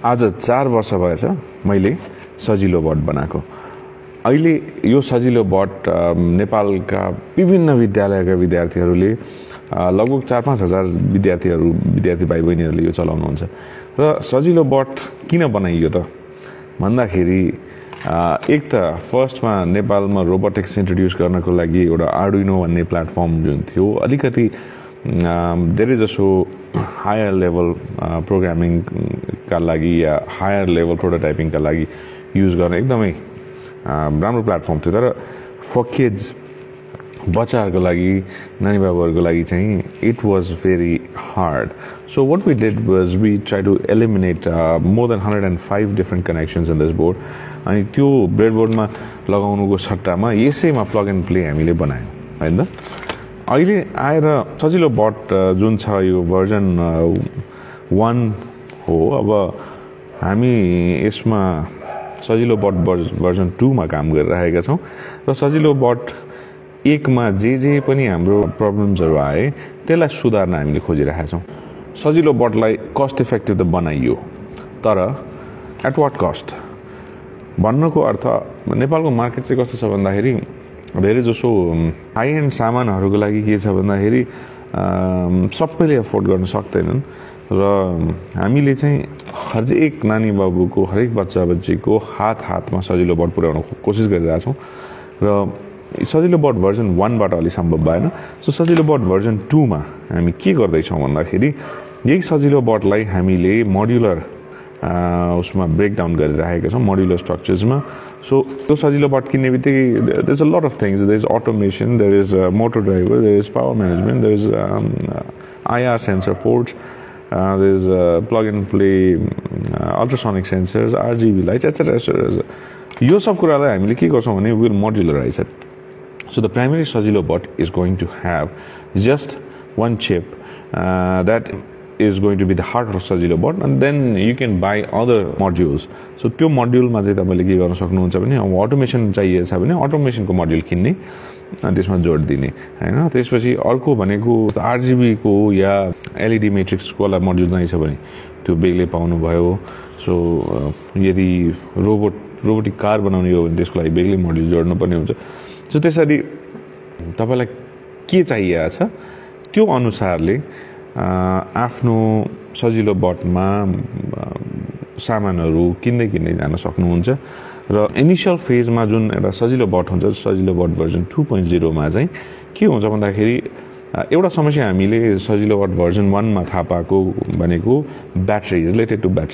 आज 4 वर्ष भएछ मैले सजिलो बट बनाएको। अहिले यो सजिलो बट नेपालका विभिन्न विद्यालयका विद्यार्थीहरूले लगभग 4-5 हजार विद्यार्थी भाइ बहिनीहरूले यो चलाउनुहुन्छ। र सजिलो बट किन बनाइयो त भन्दाखेरि एक त फर्स्टमा नेपालमा रोबोटिक्स इन्ट्रोड्युस गर्नको लागि एउटा आर्डुइनो भन्ने प्लेटफर्म जुन थियो अलिकति धेरै जसो हायर लेभल प्रोग्रामिङका लागि या हायर लेभल प्रोटोटाइपिङका लागि युज गर्न एकदमै राम्रो प्लेटफर्म थियो। तर फर किड्स बच्चाहरूको लागि नानी बाबुहरूको लागि चाहिँ it was very hard. So what we did was we try to eliminate more than 105 different connections in this board. अनि त्यो ब्रेडबोर्डमा लगाउनुको सट्टामा यसैमा प्लग एन्ड प्ले हामीले बनायौँ हैन त। अहिले आएर सजिलो बट जुन छ यो भर्जन 1 हो। अब हामी यसमा सजिलो बट भर्जन 2 मा काम गरिरहेका छौँ र सजिलो बट 1 मा जे पनि हाम्रो प्रब्लम्सहरू आए त्यसलाई सुधार्न हामीले खोजिरहेका छौँ। सजिलो बटलाई कस्ट इफेक्टिभ त बनाइयो, तर एट वाट कस्ट भन्नुको अर्थ नेपालको मार्केट चाहिँ कस्तो छ भन्दाखेरि धेरै जसो हाई एन्ड सामानहरूको लागि के छ भन्दाखेरि सबैले अफोर्ड गर्न सक्दैनन् र हामीले चाहिँ हरेक नानी बाबुको हरेक बच्चा बच्चीको हातमा सजिलो बट पुर्याउन कोसिस गरिरहेछौँ र सजिलो बट भर्जन 1 बाट अलि सम्भव भएन। सो सजिलो बट भर्जन 2 मा हामी के गर्दैछौँ भन्दाखेरि यही सजिलो बटलाई हामीले मोड्युलर उसमा ब्रेकडाउन गरिरहेका छौँ मोड्युलर स्ट्रक्चर्समा। सो त्यो सजिलो बट किन्ने बित्तिकै there is a lot of things. There is automation, there is motor driver, there is power management, there is IR sensor ports, there is plug and play ultrasonic sensors, RGB lights etcetera. यो सब कुरालाई हामीले के गर्छौँ भने will modularise it. So the primary Sajilo bot is going to have just one chip that is going to be the heart of Sajilo bot, and then you can buy other modules. So त्यो module मा चाहिँ तपाईले के गर्न सक्नुहुन्छ भने अब automation चाहिएको छ भने अटोमेसनको मोड्युल किन्ने त्यसमा जोड दिने हैन। त्यसपछि अर्को भनेको RGB को या LED मैट्रिक्स को वाला मोड्युल चाहिँ छ भने त्यो बेग्लै पाउनु भयो। सो यदि रोबोटिक कार बनाउने हो भने त्यसको लागि बेग्लै मोड्युल जोड्नु पर्ने हुन्छ। सो त्यसरी तपाईलाई के चाहिएको छ त्यो अनुसारले आफ्नो सजिलो बटमा सामानहरू किन्दै जान सक्नुहुन्छ। र इनिशियल फेजमा जुन एउटा सजिलो बट हुन्छ सजिलो बट भर्जन 2.0 मा चाहिँ के हुन्छ भन्दाखेरि एउटा समस्या हामीले सजिलो बट भर्जन 1 मा थाहा पाएको भनेको ब्याट्री रिलेटेड टु ब्याट्री।